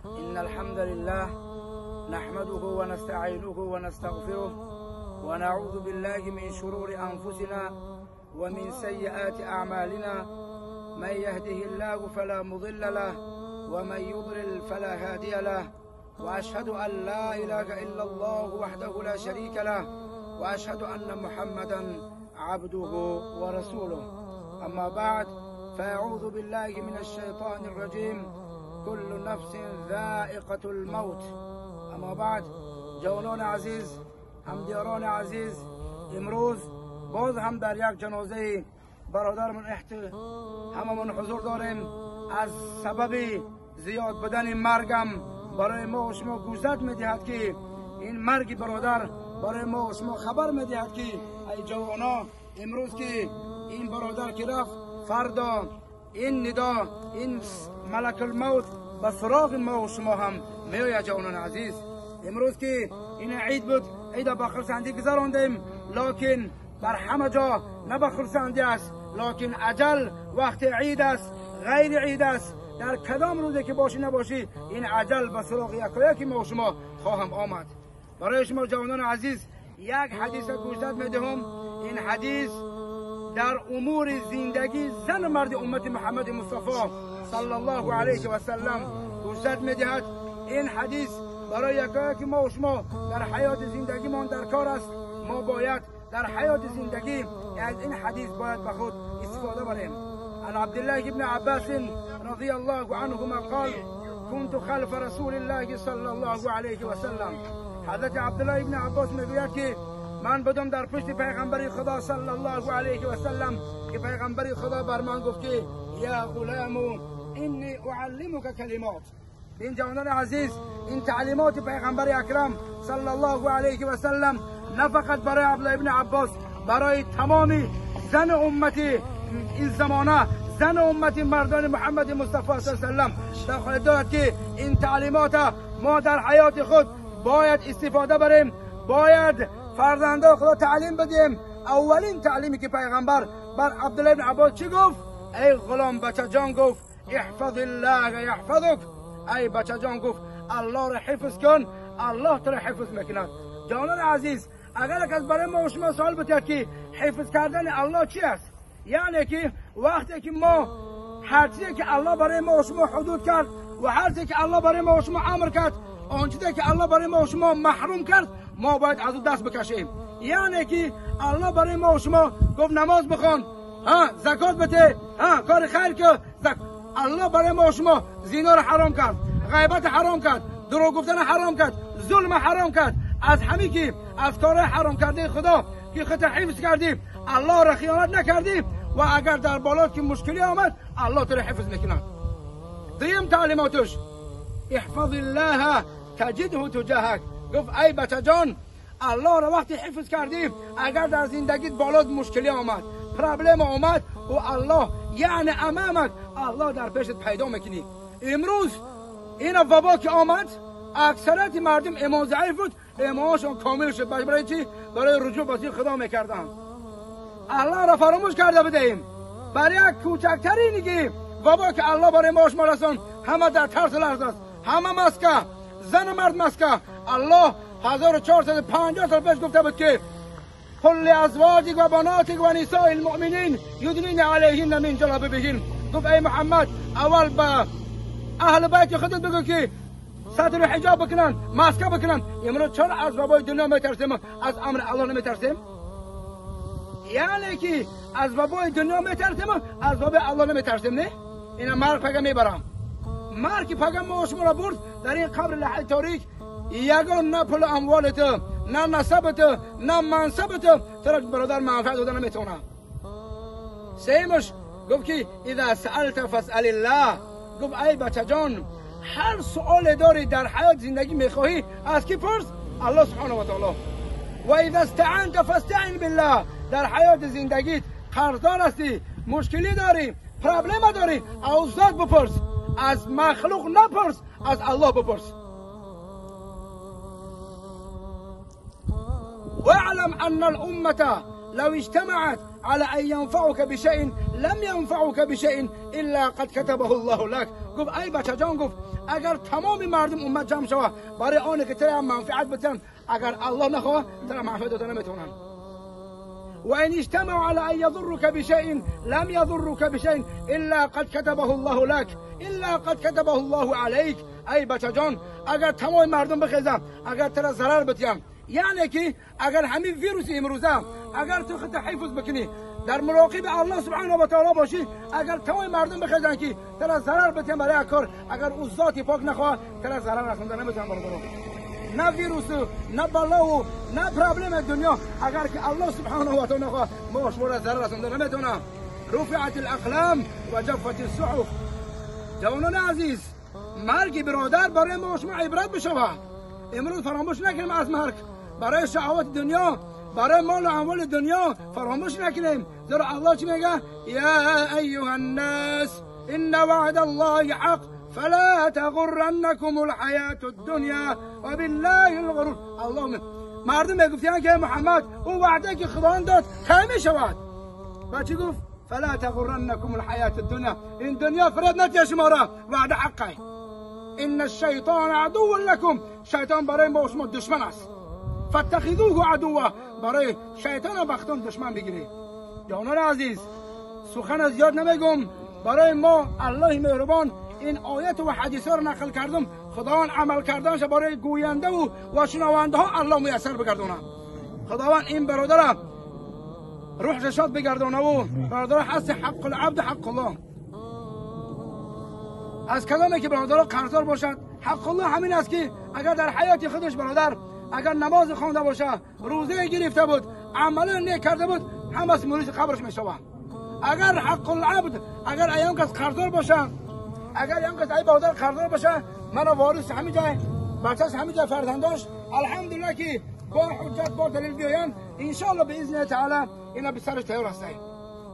إن الحمد لله نحمده ونستعينه ونستغفره ونعوذ بالله من شرور أنفسنا ومن سيئات أعمالنا. من يهده الله فلا مضل له ومن يضلل فلا هادي له، وأشهد أن لا إله إلا الله وحده لا شريك له، وأشهد أن محمدا عبده ورسوله. أما بعد، فأعوذ بالله من الشيطان الرجيم. كل نفس ذائقة الموت. اما بعد، جوانان عزیز، همدیاران عزیز، امروز باز هم در یک جنازه برادرمون هممون حضور داریم. از سبب زیاد بدن مرگم برای ما و شما گوشزد میدهد که این مرگ برادر برای ما و شما خبر میدهد که ای جوانا، امروز که این برادر که رفت، فردا این ندا، این ملک الموت به سراغ ما و شما هم میآید. جوانان عزیز، امروز که این عید بود، عید با خرسندی گذراندیم، لکن بر همه جا نه به خرسندی است، لکن اجل وقت عید است، غیر عید است. در کدام روزی که باشی نباشی، این اجل به سراغ یکایک ما و شما خواهم آمد. برای شما جوانان عزیز یک حدیث گوشزد میدهم. این حدیث در امور زندگی زن مرد امت محمد مصطفی صلی الله علیه و سلم گوشزد میدهد. این حدیث برای یکایک ما و شما در حیات زندگیمان در کار است. ما باید در حیات زندگی از این حدیث باید به خود استفاده بریم. عن عبد الله ابن عباس رضی الله عنهما قال: كنت خلف رسول الله صلی الله علیه و سلم. حضرت عبدالله ابن عباس میگوید که من بدم در پشت پیغمبر خدا صلی الله علیه و سلم که پیغمبر خدا بر من گفت که یا غلام انی اعلمک کلمات. این جوانان عزیز، این تعلیمات پیغمبر اکرم صلی الله علیه و سلم نه فقط برای عبدالله ابن عباس، برای تمام زن امت این زمانه، زن امت مردان محمد مصطفی صلی الله علیه و سلم داخل دارد که این تعلیمات ما در حیات خود باید استفاده بریم، باید فرزندان خدا تعلیم بدیم. اولین تعلیمی که پیغمبر بر عبدالله ابن عباس چی گفت؟ ای غلام بچه جان گفت احفظ الله یحفظک. ای بچه جان گفت الله را حفظ کن، الله تو را حفظ میکند. جوانان عزیز، اگر کس برای ما و شما سوال بتید که حفظ کردن الله چی است، یعنی که وقتی که ما هر چیزی که الله برای ما و شما حدود کرد و هر چیزی که الله برای ما و شما امر کرد، آن چیزی که الله برای ما و شما محروم کرد، ما باید از او دست بکشیم. یعنی که الله برای ما و شما گفت نماز بخوان، زکات بده، کار خیر که الله برای ما و شما زنا را حرام کرد، غیبت حرام کرد، دروغ گفتن حرام کرد، ظلم حرام کرد. از همه که از کار حرام کرده خدا که خود حفظ کردیم، الله را خیانت نکردیم و اگر در بالات که مشکلی آمد، الله تو را حفظ میکند. دویم تعلیماتش احفظ الله تجده تجاهک. گفت ای بچه جان، الله را وقتی حفظ کردیم، اگر در زندگیت بالات مشکلی آمد، پرابلم آمد، و الله یعنی امامک، الله در پیشت پیدا میکنی. امروز این وبا که آمد، اکثریت مردم ایمان ضعیف بود، ایمانشون کامل شد. برای چی؟ برای رجوع به خدا میکردن. الله را فراموش کرده بدهیم. برای یک کوچکترینی که وبا که الله برای ما شما رسان، همه در ترس لرز است، همه مسکه، زن و مرد مسکه. الله 1450 سال پیش گفته بود که قل لازواجک و بناتک و نساء المؤمنین یدنین علیهن من جلابیبهن. گفت ای محمد، اول به اهل بیت خودت بگو که ستر حجاب بکنن، مسکه بکنن. امروز چرا از وبای دنیا میترسیم، از امر الله نمیترسیم؟ یعنی که از بابای دنیا میترسیم از بابای الله نمیترسیم. نه اینا مرگ پگه میبرم. مرگ پگه ما شما را برد در این قبر لحظه تاریک. یگان نه پول اموالت، نه نسبت، نه منصبت تو برادر منفعت دادن نمیتونه. سیمش گفت که اذا سألت فاسأل الله. گفت ای بچه جان هر سؤال داری در حیات زندگی میخواهی از کی پرس؟ الله سبحانه و تعالی. و اذا استعنت فاستعن بالله. در حیات زندگیت قرضدار هستی، مشکلی داری، پرابلم داری، از ذات بپرس، از مخلوق نپرس، از الله بپرس. واعلم ان الامه لو اجتمعت على ان ينفعك بشيء لم ينفعك بشيء الا قد كتبه الله لك. گفت ای بچه جان گفت اگر تمام مردم امت جمع شود برای آنه که تو منفعت بدن، اگر الله نخواه تو منفعت دادن نمیتونن. و ان اجتمعوا على ان يضرك بشيء لم يضرك بشيء الا قد كتبه الله لك الا قد كتبه الله عليك. ای بچه جان اگر تمام مردم بخیزم اگر تو ضرر بدیم، یعنی که اگر همین ویروس امروزه اگر تو خود حفظ بکنی در مراقب الله سبحانه و تعالی باشی، اگر تمام مردم بخیزن که تو ضرر بدیم برای کار، اگر او ذات پاک نخواه تو ضرر رسوندن نمیتونن برادران. نه ویروس، نه بلا، نه پرابلم دنیا اگر که الله سبحانه و تعالی نخواه ما شما را ضرر رسوندن نمیتونه. رفعت الاقلام و جفت الصحف. جوانان عزیز مرگ برادر برای ما شما عبرت بشوه. امروز فراموش نکنیم از مرگ برای شهوات دنیا، برای مال و اموال دنیا فراموش نکنیم. زیرا الله چی میگه؟ یا ایها الناس ان وعد الله حق فلا تغرنكم الحیات الدنیا و بالله الغرور. الله مردم میگفتن که محمد او وعده که خدا داد کی میشود؟ و چی گفت؟ فلا تغرنكم الحیات الدنیا. این دنیا فرد نتیه شما را، وعده حقه. ان الشیطان عدو لكم. شیطان برای ما شما دشمن است. فاتخذوه عدوا. برای شیطان و بختان دشمن بگیرید. جانان عزیز سخن از یاد نمیگم، برای ما الله مهربان این آیت و حدیث ها رو نقل کردم. خداوند عمل کردنش برای گوینده و شنونده ها الله میسر بگردونه. خداوند این برادر روح شاد بگردونه و برادر هست حق العبد حق الله. از کلامی که برادر قرضدار باشد، حق الله همین است که اگر در حیات خودش برادر اگر نماز خوانده باشه، روزه گرفته بود، عمل نیک کرده بود، هم از مریض قبرش میشوه. اگر حق العبد اگر ایام کس قرضدار باشه، اگر ایام کس ای برادر قرضدار باشه، من وارث همین جای بچه‌ش همین جای فرزنداش الحمدلله که با حجت با دلیل بیاین ان شاء الله باذن تعالی اینا به سرش تیار هستن.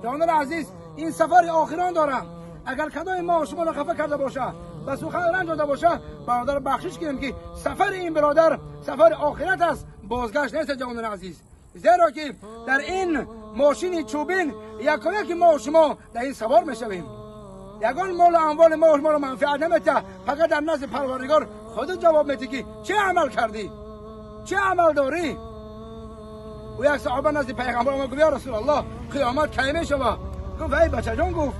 جوانان عزیز این سفر آخران دارم. اگر کدای ما شما را خفه کرده باشه و سوخن رنج داده باشه، برادر بخشش کنیم که سفر این برادر سفر آخرت است، بازگشت نیست. جوانان عزیز زیرا که در این ماشین چوبین یکی ما شما در این سوار میشویم. یگان مال و اموال ما شما را منفعت نمیده، فقط در نزد پروردگار خودت جواب میدی که چه عمل کردی، چه عمل داری. و یک صحابه نزد پیغمبر ما گفت یا رسول الله قیامت کی میشود؟ گفت ای بچه جان گفت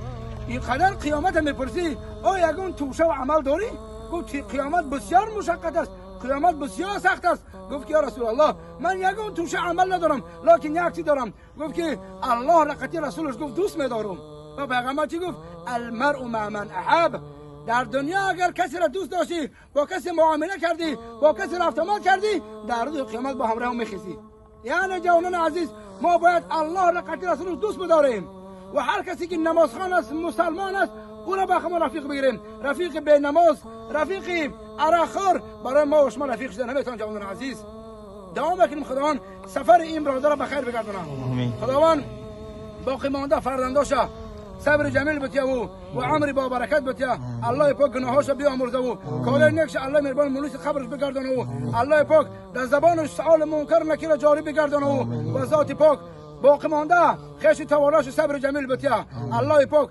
این قدر قیامت میپرسی آیا یگان توشه و عمل داری؟ گفت قیامت بسیار مشقت است، قیامت بسیار سخت است. گفت که یا رسول الله من یگان توشه عمل ندارم لکن یک چیز دارم. گفت که الله رقتی رسولش گفت دوست میدارم. و پیغمبر چی گفت؟ المرء مع من احب. در دنیا اگر کسی را دوست داشتی، با کسی معامله کردی، با کسی رفت آمد کردی، در روز قیامت با همراه میخیزی. یعنی جوانان عزیز ما باید الله رقتی رسولش دوست بداریم و هر کسی که نمازخوان است، مسلمان است، او را با خما رفیق بگیریم. رفیق به نماز، رفیق عرقخور برای ما و شما رفیق شده نمیتون. جوانان عزیز دوام بکنیم. خداوند سفر این برادر را بخیر بگردونه. خداوند باقی مانده فرزنداش صبر جمیل بتیا و عمر با برکت بتیا. الله پاک گناهاش بیامرزه و کار نیکش الله مهربان مونس خبرش بگردونه و الله پاک در زبانش سؤال منکر نکیر جاری بگردونه و ذات پاک باقی مانده خیش تواراش صبر جمیل بتیا. الله پاک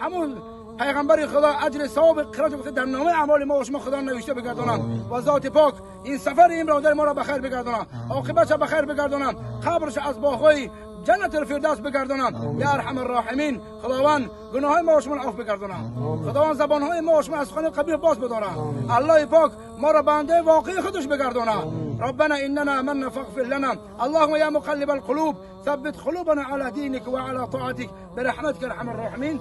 همون پیغمبر خدا اجر ثواب قرات در نامه اعمال ما و شما خدا نوشته بگردونم و ذات پاک این سفر این برادر ما را بخیر بگردونم، عاقبتش بخیر بگردونم، قبرش از باغ‌های جنت الفردوس بگردانم یا ارحم الراحمین. خداوند گناههای ما و شما عفو بگردانم. خداوند زبانهای ما و شما از سخن قبیح باز بدارم. الله پاک ما را بنده واقعی خودش بگردانم. ربنا اننا آمنا فاغفر لنا. اللهم يا مقلب القلوب ثبت قلوبنا على دينك وعلى طاعتك برحمتك ارحم الراحمين.